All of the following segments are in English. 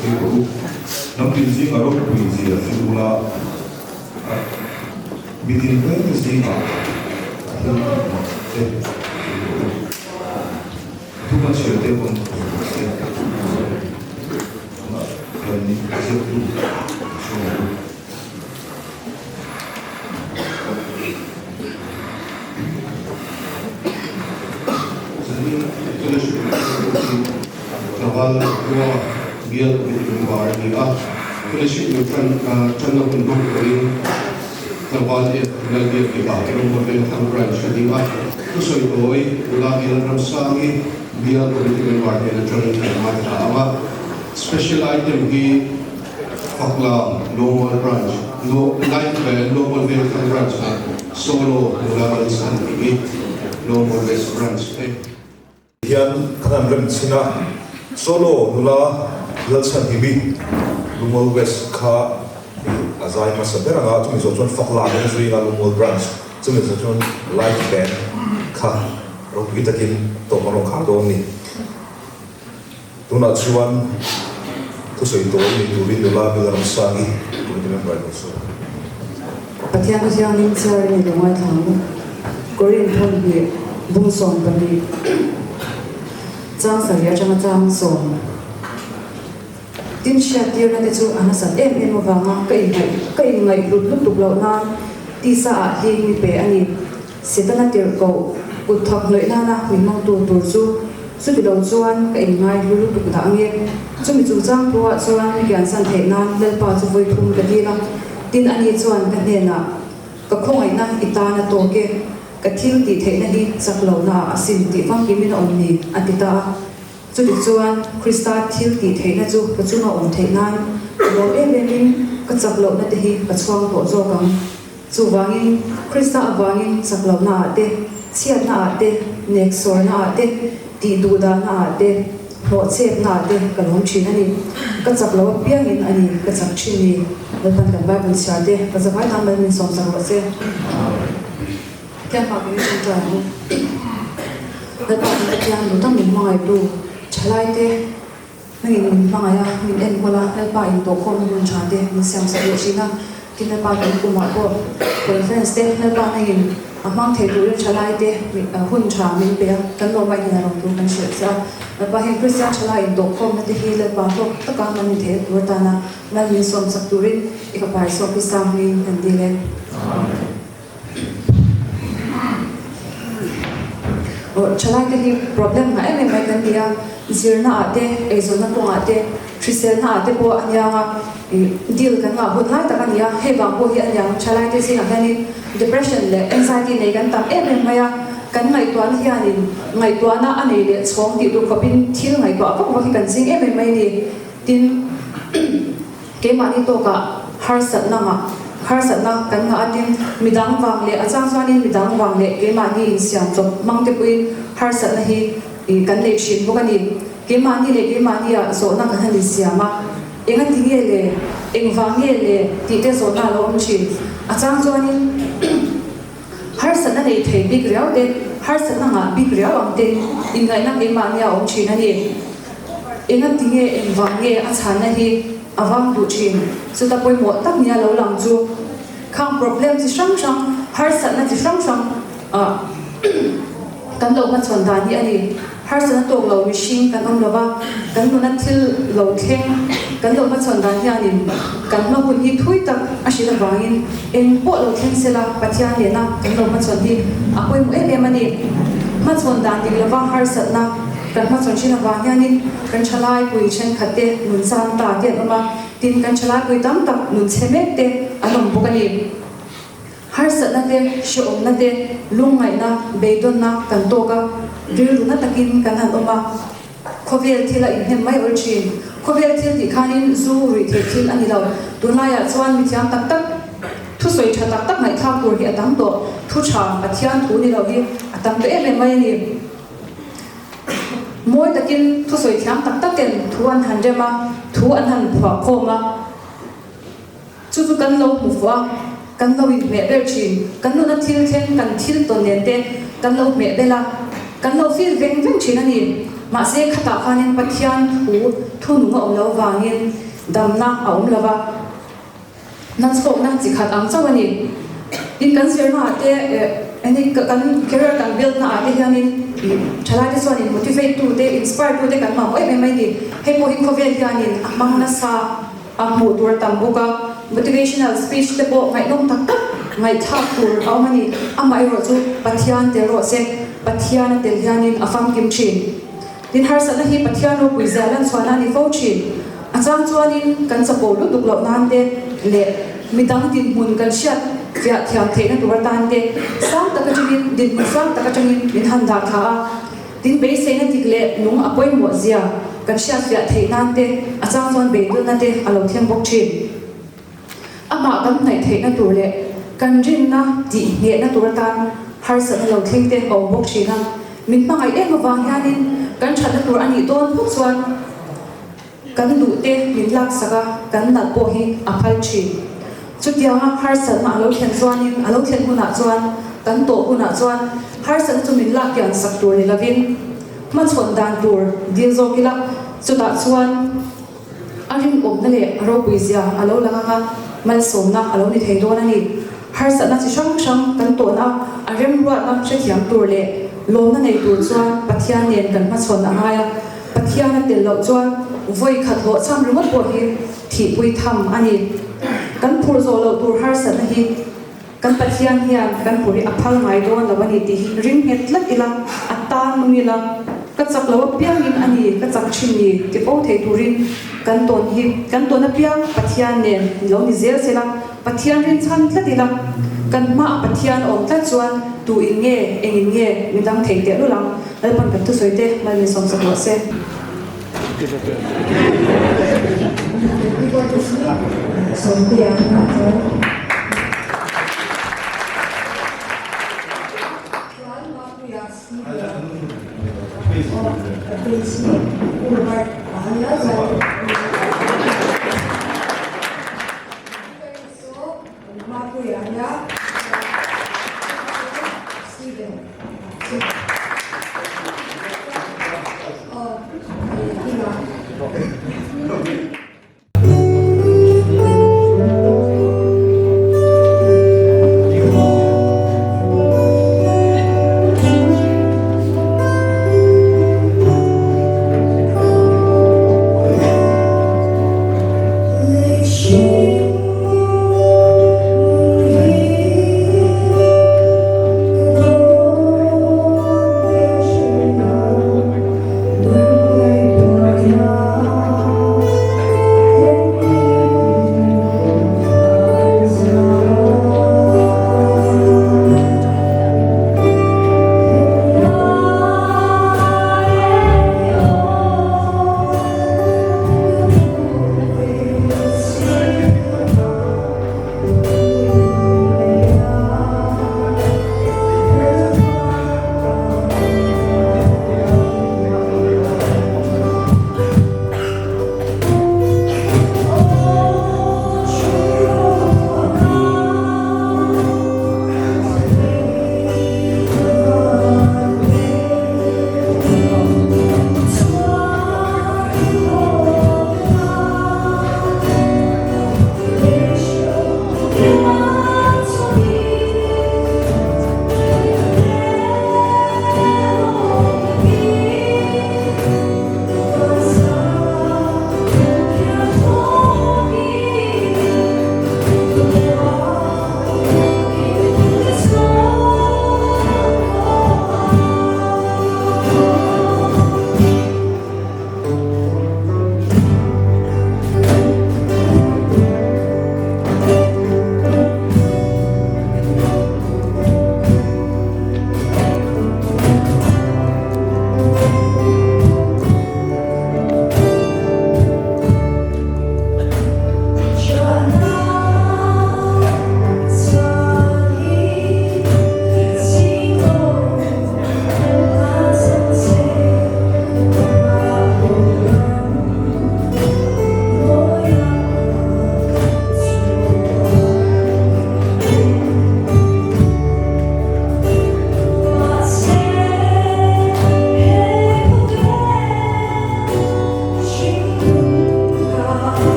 tu nam tin ji aro pu ji a figura bitin ko ni ji ma tu ma che te bon kan ni se tu Nawal ko biar bikin bar ni Kulisi ni kan na untuk ini Nawal lagi di bawah rumah bentang branch ni tu soalnya ulah yang ramsangi biar bikin bar ni kan mata special item di Fakla local branch local bentang branch solo ulah san ini local west branch Hian kanan rem sina solo nula lalsan hibi lumol west kha azai masabera nga tumi zochon fakla ne zui nga lumol branch tumi zochon live band kha ro gitakin to maro kha do ni tuna chuan tu soi to ni turin nula bilam sangi turin bai so Pathian siang ning char ni lawai thang korin thon bi bung som bani Chang Saria Chang Chang Som Tin Sha Tir na chu anasat em wanga kai ngai lut lo na ti sa hi mi pe ani sitana tir ko uthak loi na mi mang tu chu su bi lo chuan kai ngai lut da ange chu mi chu chang tua chuan gyan san the na lel pa chu voi thum ka ti na tin ani chuan ka ne na ka khongai na itana to ke kathil ti theina hi chaklo na asin ti fang ki min omni atita chu ti chuan krista thil ti theina chu ka chuma om theina lo min ka chaklo na te hi ka chuang to zo kam chu wangin krista awangin chaklo na te chiat na te nexor na te ti duda na te ho chep na te ka lom thin ani ka chaklo piangin ani ka chak thin ni lepan kan ba bun sia te ka zawai na min som sang ro se Kaya pag yung siyang Dapat yung lutang yung mga ito Chalay te Naging mga ya Min wala Nalpa yung toko Nung chate Min siyang sa iyo sila Kinalpa yung kumako Conference te Nalpa naging Amang te yung chalay te Hun cha min pe Kanlo may hinarong yung kan siya sa Nalpa yung Christian chalay yung toko Natihilal pa ko Takaman yung te Wata na Nalmin som sa turin Ikapay so Pisang min Nandilen Chalai ke hi problem na em mai kan dia zir na ate ezo na ko ate trisel na ate po anya nga deal kan nga hot lai ta kan ya he bang po hi anya chalai te sin ani depression le anxiety nei kan tam em mai ya kan ngai tuan hi ani ngai tuana ani le chong ti du ko pin thil ngai ko ko hi kan sing em mai ni tin ke mani to ka har sat na ma har sat na kan nga atin midang wang le achang chuanin midang wang le ke mani in siam chop mang te puin har sat na hi kan le shin bo kani ke mani a so na kan ni siama enga tinge le eng wange le ti te so na lo chin achang chuanin har sat na nei thei big riau te har sat na nga big riau am te in ngai na ke mani a om chin ani enga tinge eng wange a chan na hi awang du chin so ta poi mo tak nia lo lang chu khang problem chi sang har sat na chi sang kan lo ma chon da ni ani har sat na to lo machine kan om lova kan no na thil lo theng kan lo ma chon da ni ani kan ma kun hi thui tak a shi la wangin en po lo theng sela pathian le na kan lo ma chon hi a poi mo em ani ma chon da ni lova har sat na kan ma chon china wa hianin kan chalai pui chen khate nun san ta te ama tin kan chalai pui tam tak nun chemek te alom bokani har sat na te shom na te lungai na beidon na kan to ka riru na takin kan han oma khovel thila in hem mai ol chin khovel thil di khanin zu ri the thil ani lo tunaya chuan mi thiam tak tak thu soi tha tak tak ngai thang tur hi atam to thu cha pathian thu ni lo hi atam to em mai ni moi takin thu soi thiam tak tak ken thu an han rema thu an han phwa khoma chu chu kan lo mu fa kan lo in me ber chin kan lo na thil then kan thil to nen te kan lo me bela kan lo feel veng veng chin ani ma se khata khanin pathian thu nu om lo wangin damna aum lova nan sok na chi khat ang chawani in kan sir na te ani kan career kan build na ate hianin thala te soni motivate tu te inspire tu te kan ma oi mai ni he mo hi khovel hianin amang na sa amu tur tambuka motivational speech te po mai nom tak tak mai thak tur awmani amai ro chu pathian te ro se pathian te hianin afam kim chin din har sa na hi pathian ro puizalan swana ni fo chin achang chuanin kan chapo lu duk lo nan de le midang din mun kan shat via thiam theina tur tan de sang takachingin din sang takachingin din han da kha din be se na tikle lung apoi mo zia kan shat via theinan de achang chuan be dul na de alo thiam bok chin ama kan nai theina tur le kan rin na ti nge na tur tan har sa lo thing te om bok china min pangai em wang hianin kan thana tur ani ton phuk chuan kan du te min lak saka kan nat po hi aphal chi chutia har sa ma lo thlen chuanin alo thlen huna chuan kan to huna chuan har sa chu min lak yan sak tur ni lavin man chon dan tur dil zo kila chuta chuan arin om na le ro puizia alo langa man somna alo ni thei don ani har sa na chi shang shang kan to na arem ruat na che thiam tur le lom na nei tur chuan pathian nen kan ma chon angaya pathian na tel lo chuan voi khat ho cham ringot po hi thi pui tham ani kan phur zo lo tur har sa na hi kan pathian hian kan puri aphal ngai don lawani ti ring het lak ila atan mungila ka chak lo piang in ani ka chak chin ni ti po thei turin kan ton na piang pathian nen lo ni zel sela pathian rin chan tlatila kan ma pathian om tlat chuan tu in nge engin nge midang thei te lu lang alpan kan tu soite mal ni som sa ho se som piang na to chuan ma puya si please urbar ahla za ma puya ya Steven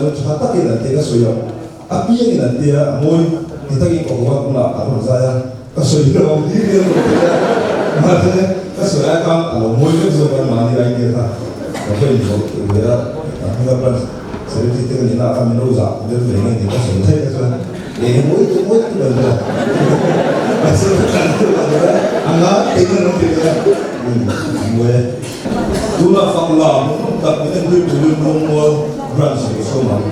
tu cakap kita tiga soyo. Api yang nanti ya, moi kita ini kau buat pula aku saya kasoyo dia makanya kasoyo kan kalau moi itu sebenarnya mandi lagi kita. Tapi ini dia enggak pernah saya kita ni nak kami roza dia dengan kita soyo saya moi itu benar. Maksudnya kan tu angga itu nanti dia moi dulu faklah tapi itu belum mau branch semua.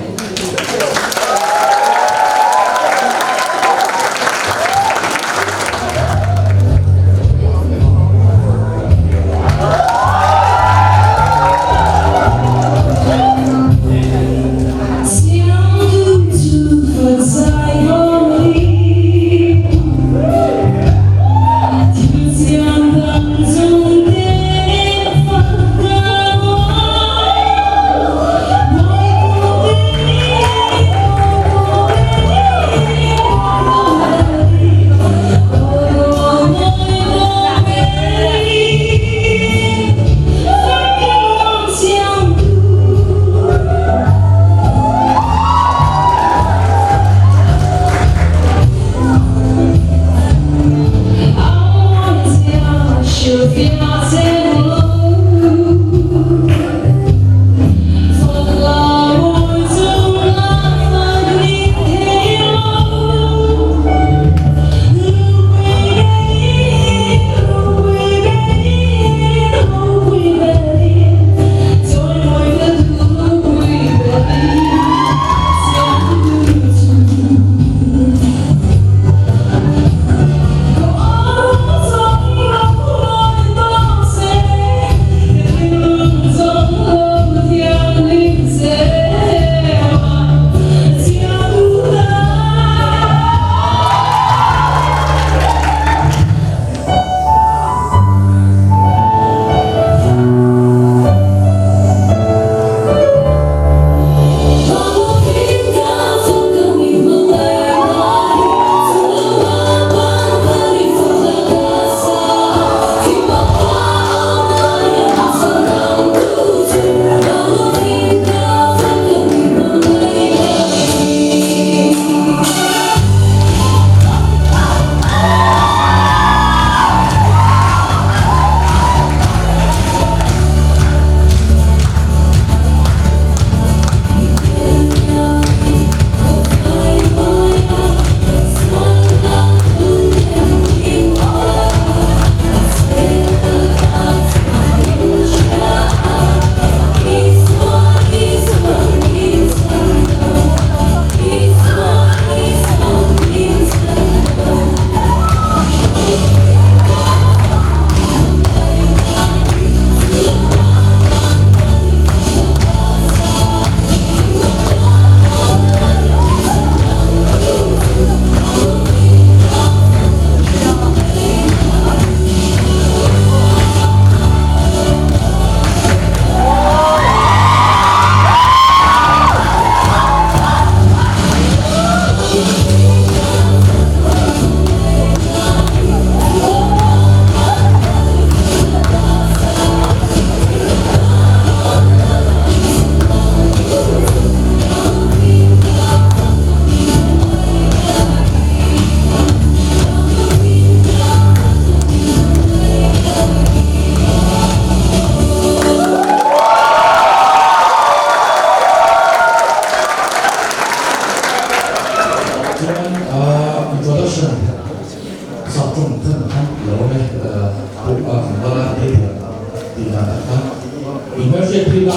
Immediately the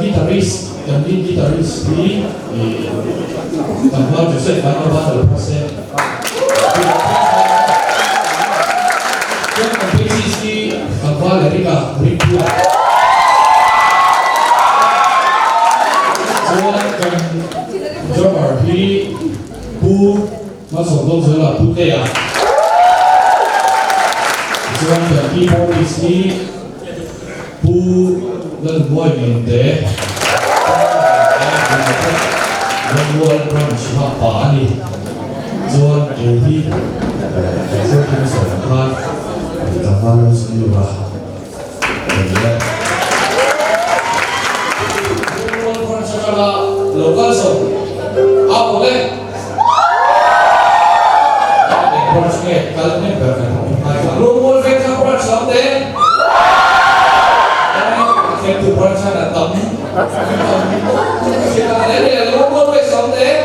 guitarist, the lead guitarist, the Joseph Banabata represent. The bassist, Valeria Ripia. So, drummer, he who must have known the Putea. So, the keyboardist, he who the boy in there. The word from Shapani. So, he focus on the heart. The values in the local so apole Portuguese kalne perfect local fake approach something Kaya tu pun sana tam. Kita ada ni local way something.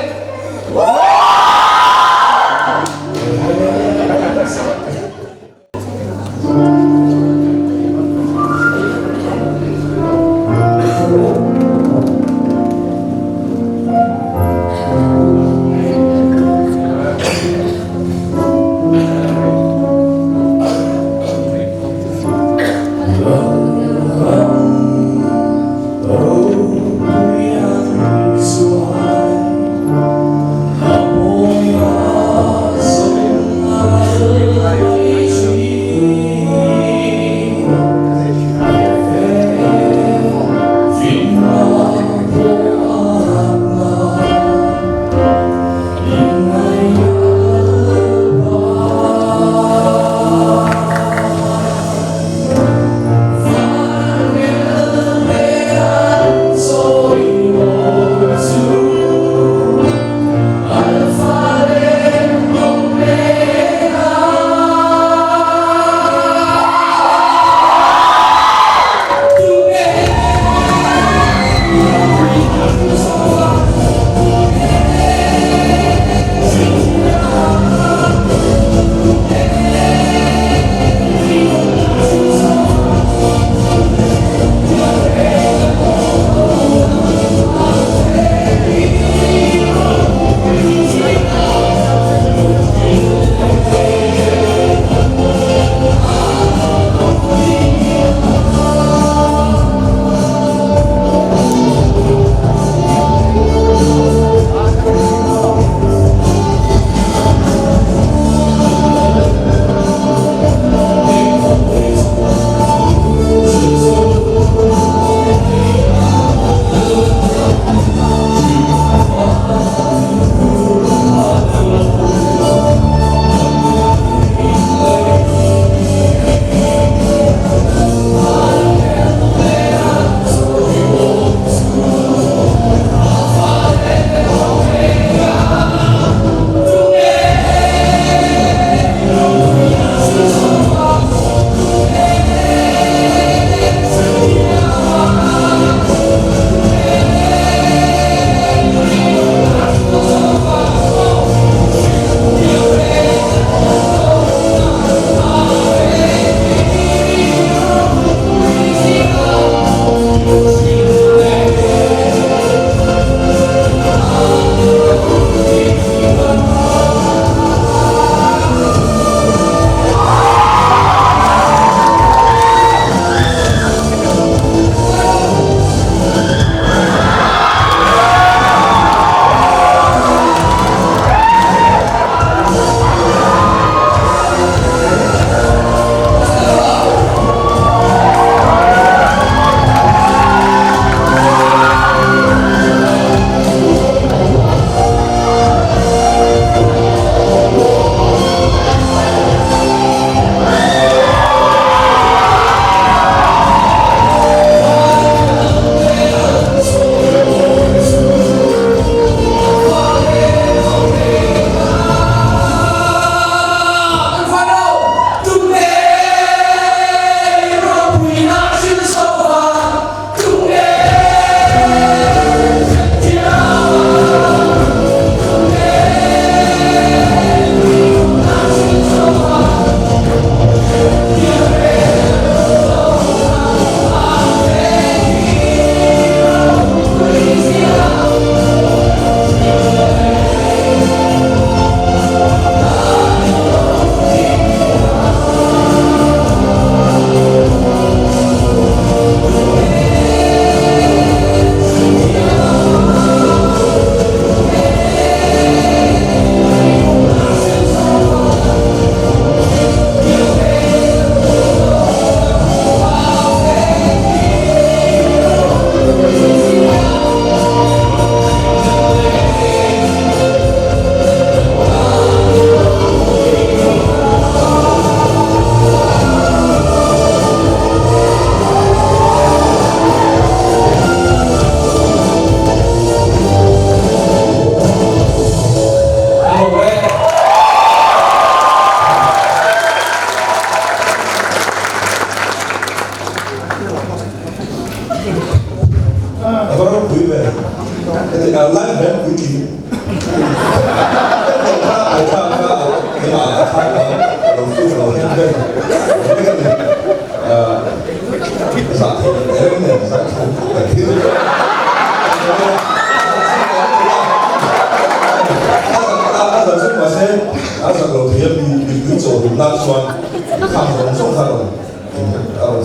Jadi online dan kunci.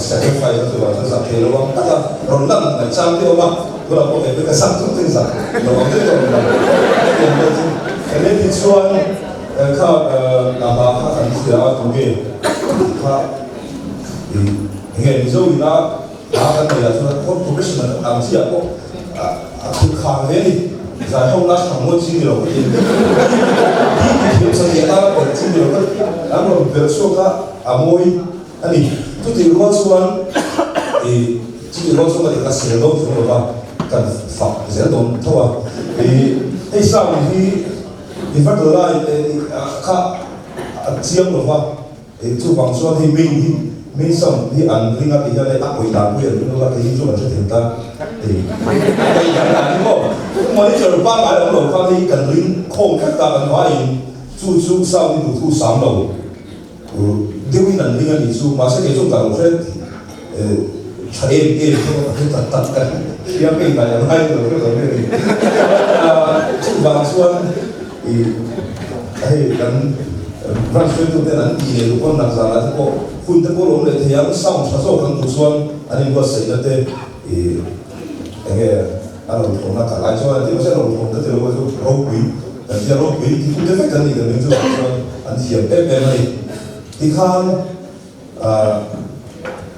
sacrifice tu lah, sebab kalau orang tak rondan macam tu orang kalau orang itu kesan tu tu sah, orang tu rondan. Jadi tujuan kau nama kan sudah tu ke, kau ini jauh ina, akan dia tu kau profesional, amsi aku kau ni. Saya hôm nay không muốn xin nhiều cái gì, thì sau khi ta có xin nhiều cái, anh muốn việc số cả, môi, anh đi, tôi chỉ có số thì chỉ có số là cái sự đâu chúng ta cần phải sẽ đồng thôi, thì sau thì phát được lại các chiêm được không, thì chú bằng số thì mình xong thì anh linh ngạc thì này áp quyền đàn quyền nó là cái gì mà hiện ta thì cái dạng là như vậy mà đi chơi ba ngày đồng hồ qua đi cần linh không khác ta cần hóa in chú sau đi đủ thu sáng đầu tiêu in lần linh anh chú mà sẽ cái chúng ta cũng sẽ em không có tật cái em cái này hay rồi cái này chú bằng xuân thì hay gần văn xuân tôi tên anh gì để con làm ra là cóคุณตะโกนเลยที่ยังส่องชาโซ่กันทุกส่วนอันนี้ก็เสียแต่เงี้ยอันนั้นผมนักการช่วยที่ไม่ใช่เราผมแต่เราก็โรควิแต่ที่โรควิที่คุณจะไม่กันนี่แต่เป็นส่วนอันที่ยังเป็นอะไรที่ข้าง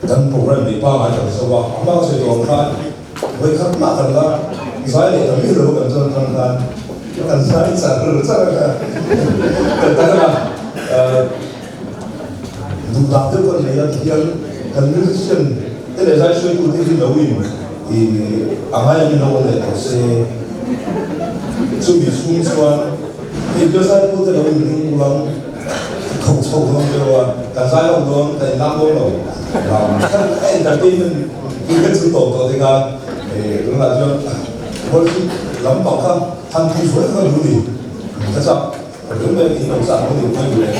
กันโปรแกรมในป้ามาจากสวรรค์มาเสียตัวข้างไว้ข้างมากันละสายเนี่ยทำให้เรากันจนทางการกันสายสารหรือสารกันแต่ละดูดาวเท่ากันเลยยังกันนึกถึงแต่ในใจช่วยคุณที่เราวิ่งอาหารยังเราเนี่ยก็เสียช่วยชุ่มชวนที่เจ้าชายพูดแต่เราวิ่งถึงกุลังเขาชอบเราเรียกว่าการใช้เราโดนแต่น้ำโดนเราถ้าเอ็นแต่ที่มันคือเป็นสุดโต่งตัวที่การเรื่องอะไรจนคนที่ลำบากครับทันทีช่วยเขาดูดิกระชับเรื่องแบบที่เราสั่งเขาดูไม่ดูเลย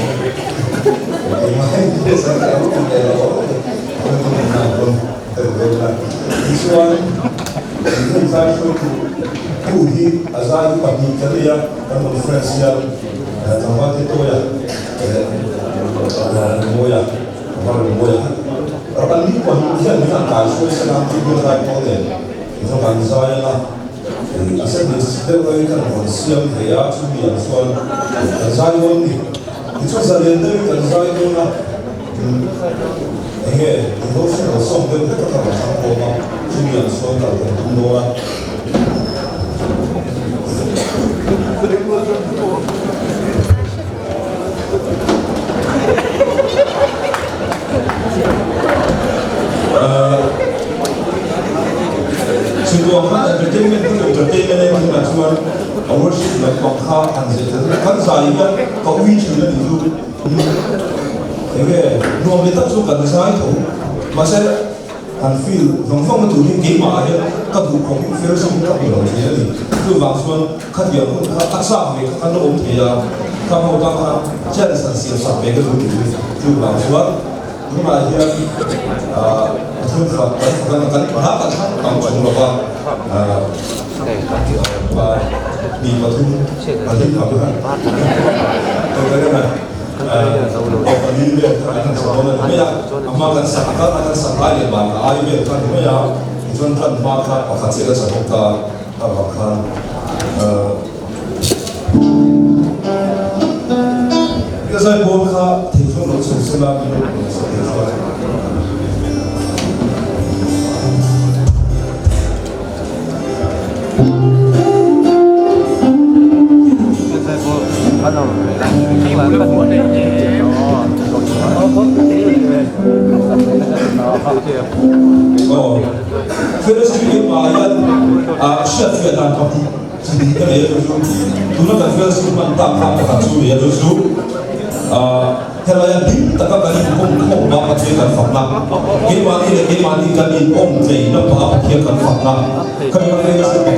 ไม่ใช่แต่เราเป็นเราเป็นคนที่ส่วนที่ใช้ช่วยผู้ที่อาศัยอยู่แบบนี้จะเรียกกันเป็นเฟรนซ์ยันทำว่าที่ตัวอย่างโมยะว่าเป็นโมยะเราเป็นมีคนที่มีการช่วยสนับสนุนได้พอเลยที่ทำการใช้นะอาศัยในสิ่งที่เราkan konsiam dia cumi yang soal zayon ni itu zalenda kan zayon na ini itu semua song dia kita kan sama sama cumi yang soal kalau tundora Semua orang entertainment yang macam worship like kau kan saya kau wujud itu, ini dua letak suka saya itu, masa kan feel, orang itu ni game aja, kan bukan feel semua orang jadi, itu langsung kan dia pun tak sah mereka kan orang dia, kamu orang jangan sensitif sampai ke itu langsung, rumah dia itu kan bahkan kamu cumaมีมาทุ่มมาที่เขาด้วยตรงนั้นนะตอนนี้เรื่องการทำสมองไม่ยากมากันสักการสักการเนี่ยบางอายุเรื่องการไม่ยากจนท่านมาค่ะประคับเสียสมองตาประคับก็ใช้พวกค่ะที่ช่วงเราสุดสุดแล้วมีสุดยอดFilosofi Bayan, chef dan parti, jadi kita lihat dulu. Dulu kan filosofi mantap apa tu ya dulu. Kalau yang di tak kali om bapak dia kan fakna. Gimana kan om jadi nampak apa dia kan fakna. Kami orang filosofi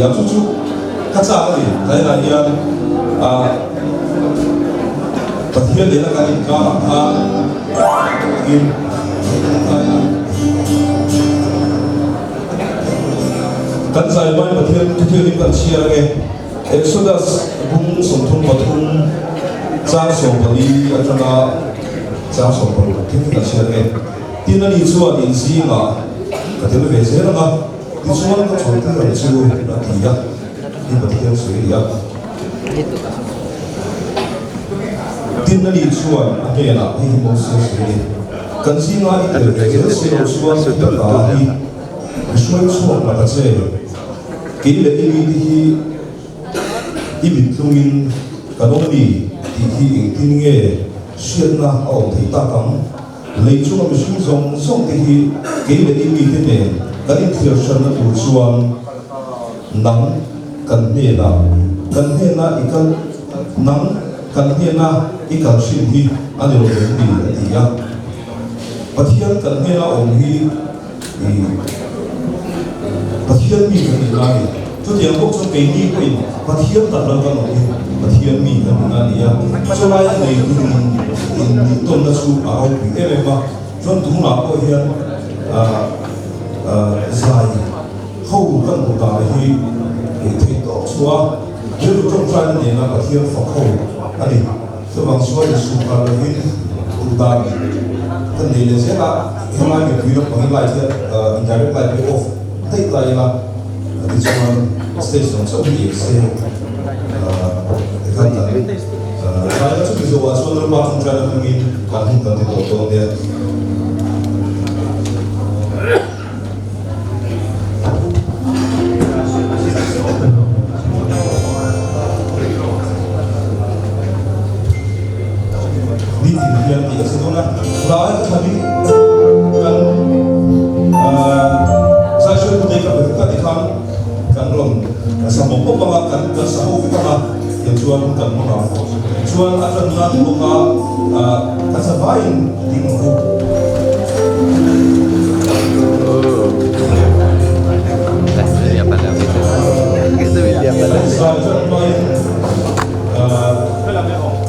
ya chu khacha ni dai na hian pathian le na ka in ka ha in kan sai bai pathian pathian in kan chia nge Exodus bung som thum pathum cha so bali atana cha so bali tin kan chia nge tin ani chuan in si nga ka tel ve se na ti chuan ka chhoi ta ra chu na ti ya ni pathian sui ya tin ani chuan age na hi Moses ni kan si nga i tel ve se chuan ta ka hi shuai chuan na ta che ke le ni hi ibit lungin kanoni ti hi tin nge sian na au thei ta kam lei chu ma sing song song ti hi ke le ni ti ne kan in thiar shan na tu chuan nang kan ne na ikan nang kan ne na ikal shin hi ani ro ni ti ya pathian kan ne na om hi pathian mi kan na ni tu tiang bok chu ke ni ko in pathian ta ra kan ni pathian mi kan na ni ya so lai nei in ton na chu a au pi e ba chon tu na ko hian zai ho kan ko ta hi e thei to chua je lu trong trai ne na pathian fa ho ani so bang so ni su ka la hin u ta kan nei le se la hema mi pi lo ko lai che indirect lai pay off thei ta ya this one station so we say kan ta saya tu bisa buat soal rumah tangga dan mungkin kampung kanti toto dia di yang tidak sekolah lain kali kan saya sudah mendengar berkata kan belum sama pembawa kan sama pembawa yang jual kan mana jual akan nak buka kasabain tinggu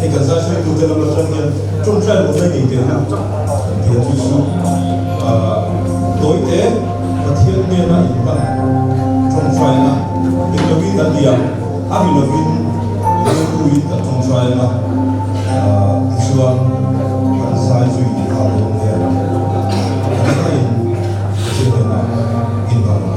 Ikan saya itu dalam macamnya, cuma saya bukan ini dia justru doi teh, pathian ni na ikan, cuma saya na, itu kita dia, aku lagi itu kita cuma saya na, isuan kan saya itu ini kalau dia, kita ini sebenarnya ini kalau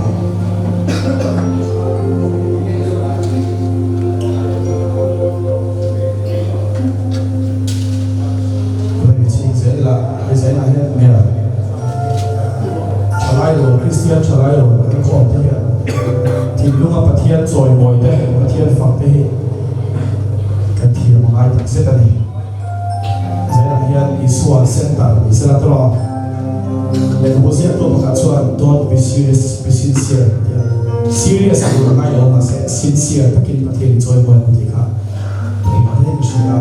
Christian Chalayo kan ko te ti lunga pathian choi moi te pathian fak te kan thi ma ai tak se ta ni zai hian isua center isra tro le ko sia to ka chuan don't be serious be sincere serious ko ngai lo ma se sincere takin pathian choi moi ko ti kha ti ma ne shi ya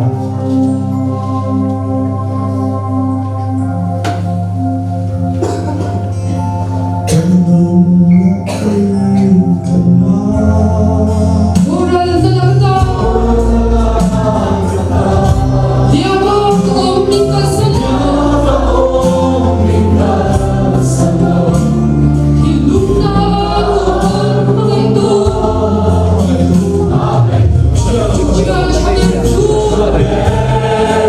Yeah.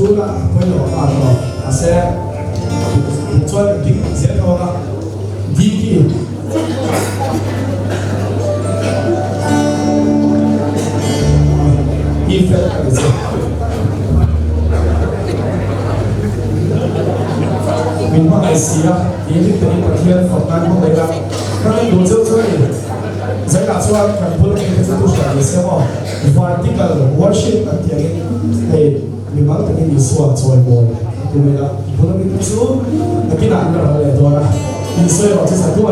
chú là quay đầu rồi sẽ cho đi dễ thôi là đi kia đi phép cái gì mình mang lại xí à đi đi tới bát thiên phòng ăn không đấy là các anh đồ chơi chơi giải đáp cho các bố mẹ cái thứ gì để xem họ vertical worship ở tiếng này mình mang tới cái số cho bố tụi mình là bố mẹ cái số là cái nào nó là đó là mình soi vào cái sản phẩm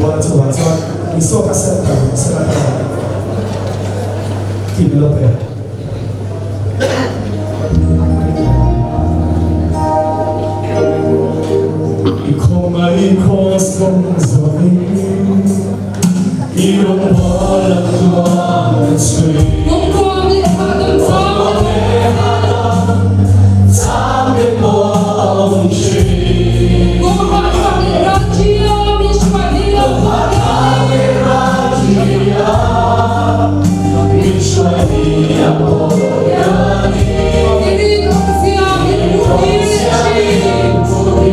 đó là cho bạn cho mình soi các sản phẩm sẽ là cái gì đó vậy không ai có sống rồi yêu bỏ lỡ qua chuyện không qua biết mà đừng qua biết sao biết mong chuyện không qua biết ra chia biết mà đi không qua biết ra chia biết mà đi amor ya ni đi không sia biết vui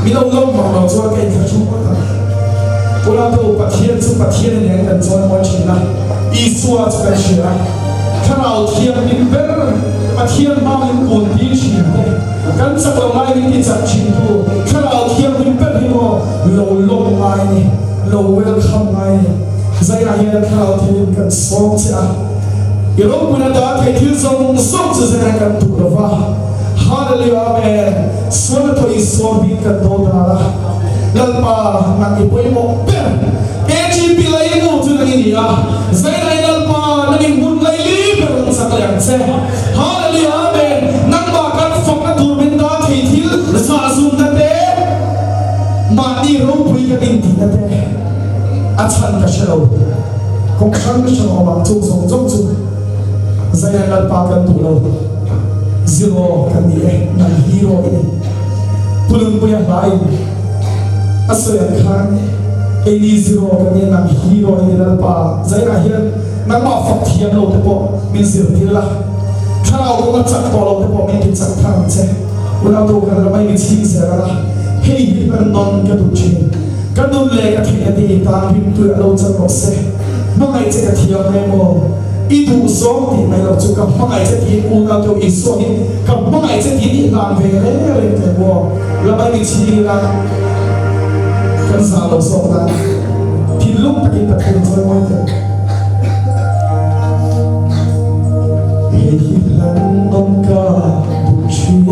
mi lo lo bằng đầu cho cái thật chung quá thật Ula tu pathian ni kan zon mo china. Isua kan shira. Kanau thiam in ber pathian ma in kun ti chin ne. Kan sakla mai ni ti chak chin tu. Kanau thiam in ber hi mo lo mai ni. Lo welcome mai ni. Zai na hian kanau thiam kan som cha. Irong puna da thei thil zong som chu zai kan tu lova. Hallelujah amen. Sona to isor bi kan do da la. Lalpa nang ipoy mo per. Kechi pilay mo tu nang iniya. Zai na lalpa nang imun lay liber ng saklayang se. Hallelujah amen. Nang bakal fok na turbin da thei thil sa zoom na te. Mani ro pui ka din din na te. Atsan ka siya raw. Kung saan ka siya raw bang zong zong zong. Zai na lalpa kan tulaw. Zero kan diye ng hero ini. Tulong po yung bahay. Asoyan kan, ini zero kan diye ng hero ini lalpa. Zai na hiyan, nang mafak tiyan lo tepo, min zirtil lah. Kanaw ko nga tsak po lo tepo, min kitsak tang tse. Wala to kan ramay min sinsera lah. Hey, hipan non ka tuchin. Kanun le ka tiyan di itang himtuya lo tsak lo se. Mga itse ka tiyan mo. Itu zong di may lo tsuka mga itse tiyan una to isohin. Ka mga itse tiyan ilang vere rin tepo. Ramay min sinsera. Kan sa lo zong na. Tilong takin takin zoy mo ito. Hihilan non ka tuchin.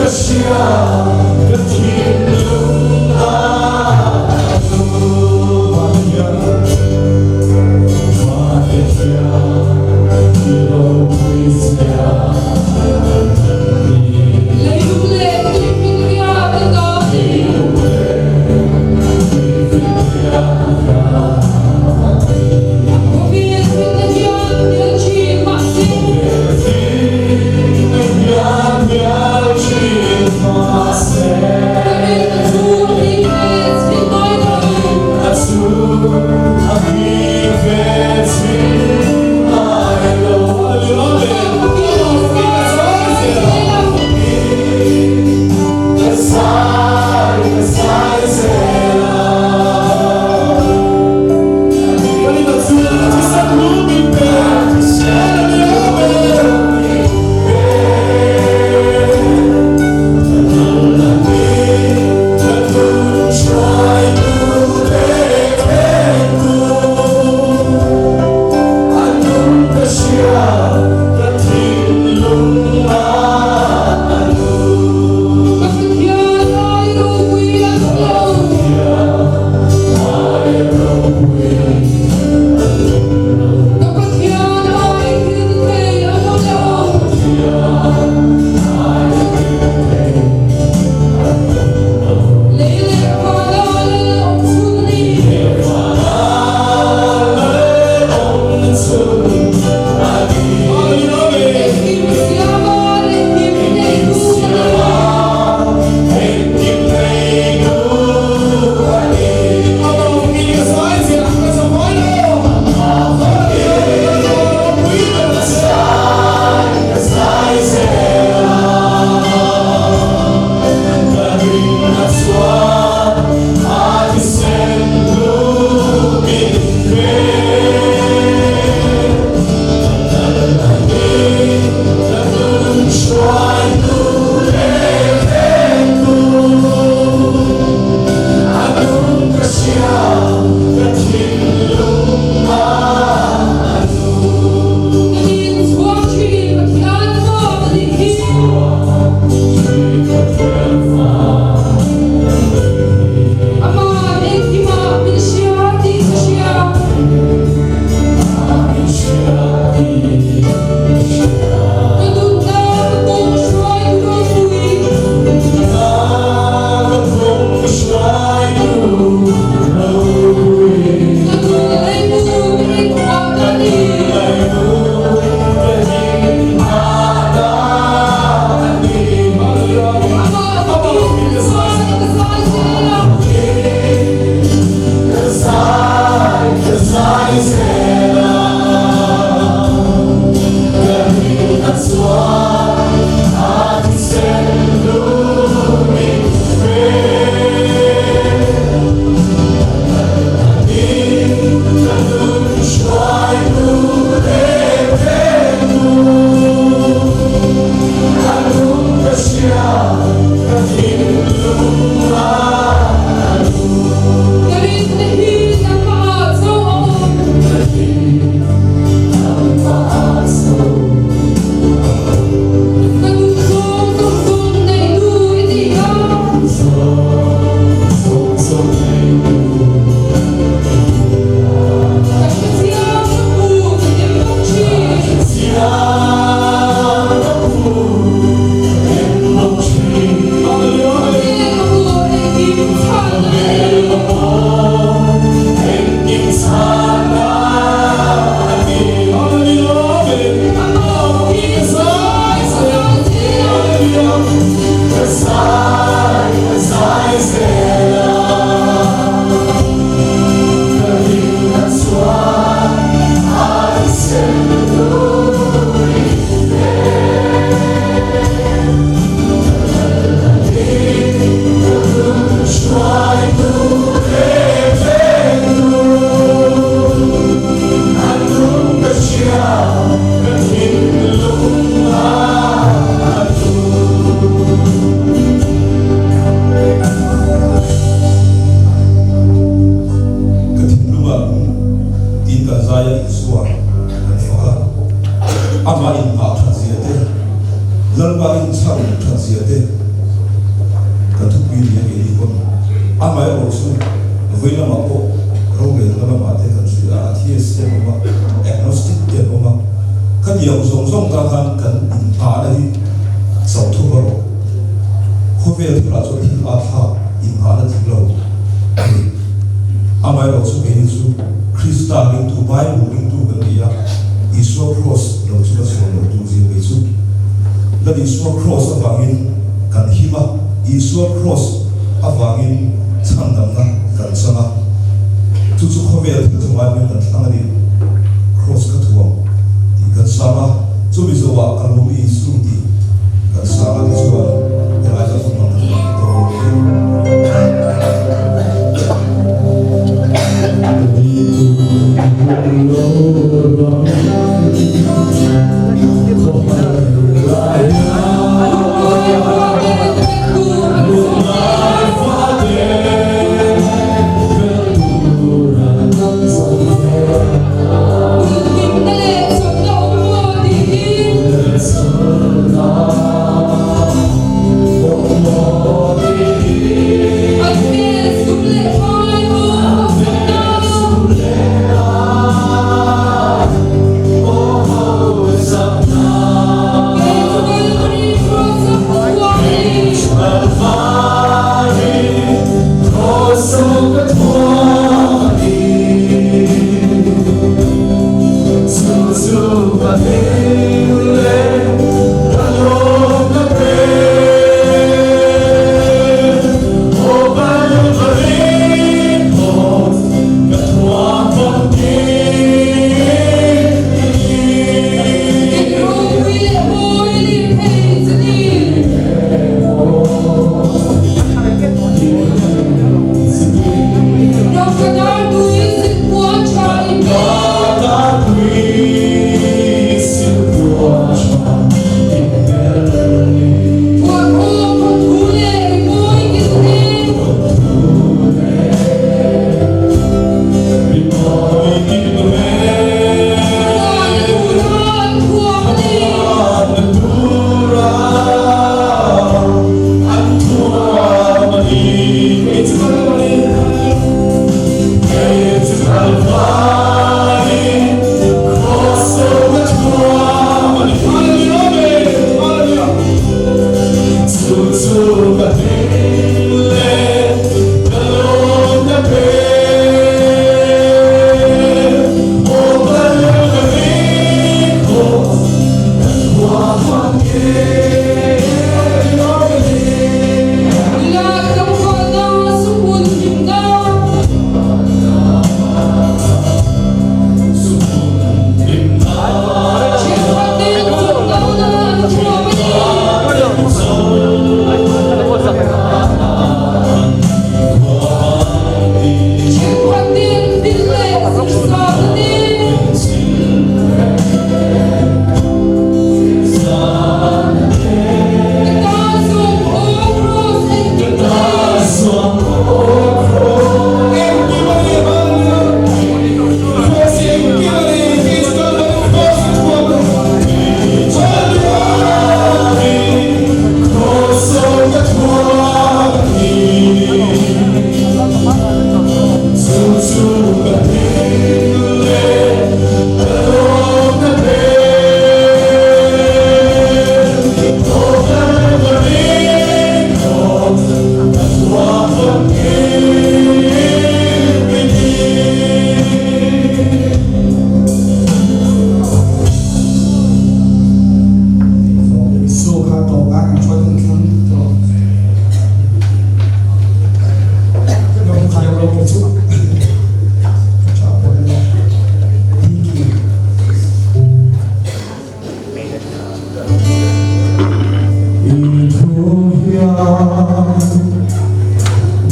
Shia, the king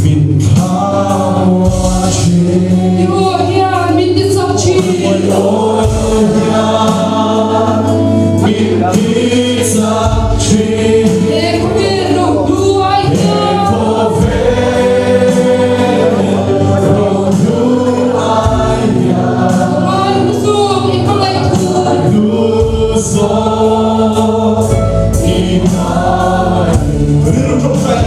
min thao chi Yo hian min ti sak chi min ti sak chi e ko be ro du ai ya ko ve ro du ai ya ai mu su e ko lai tu du so in ai ru to sai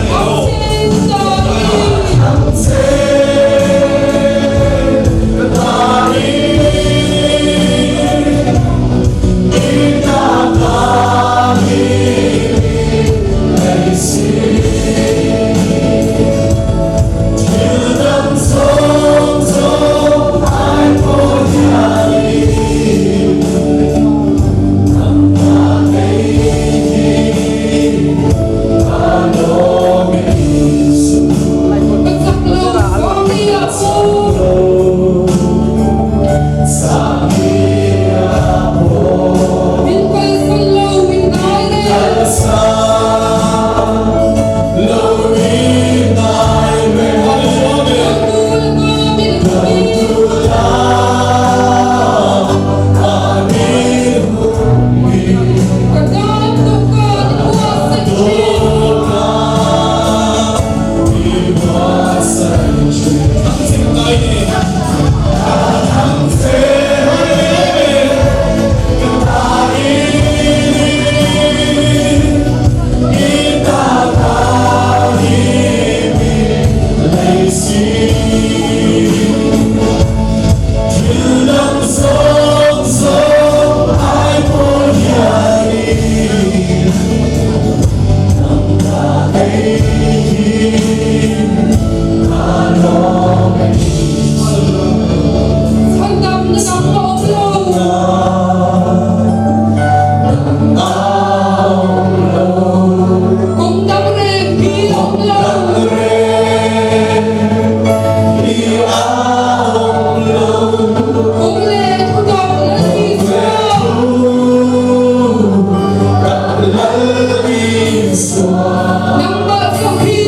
Namba so hi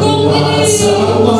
kong ni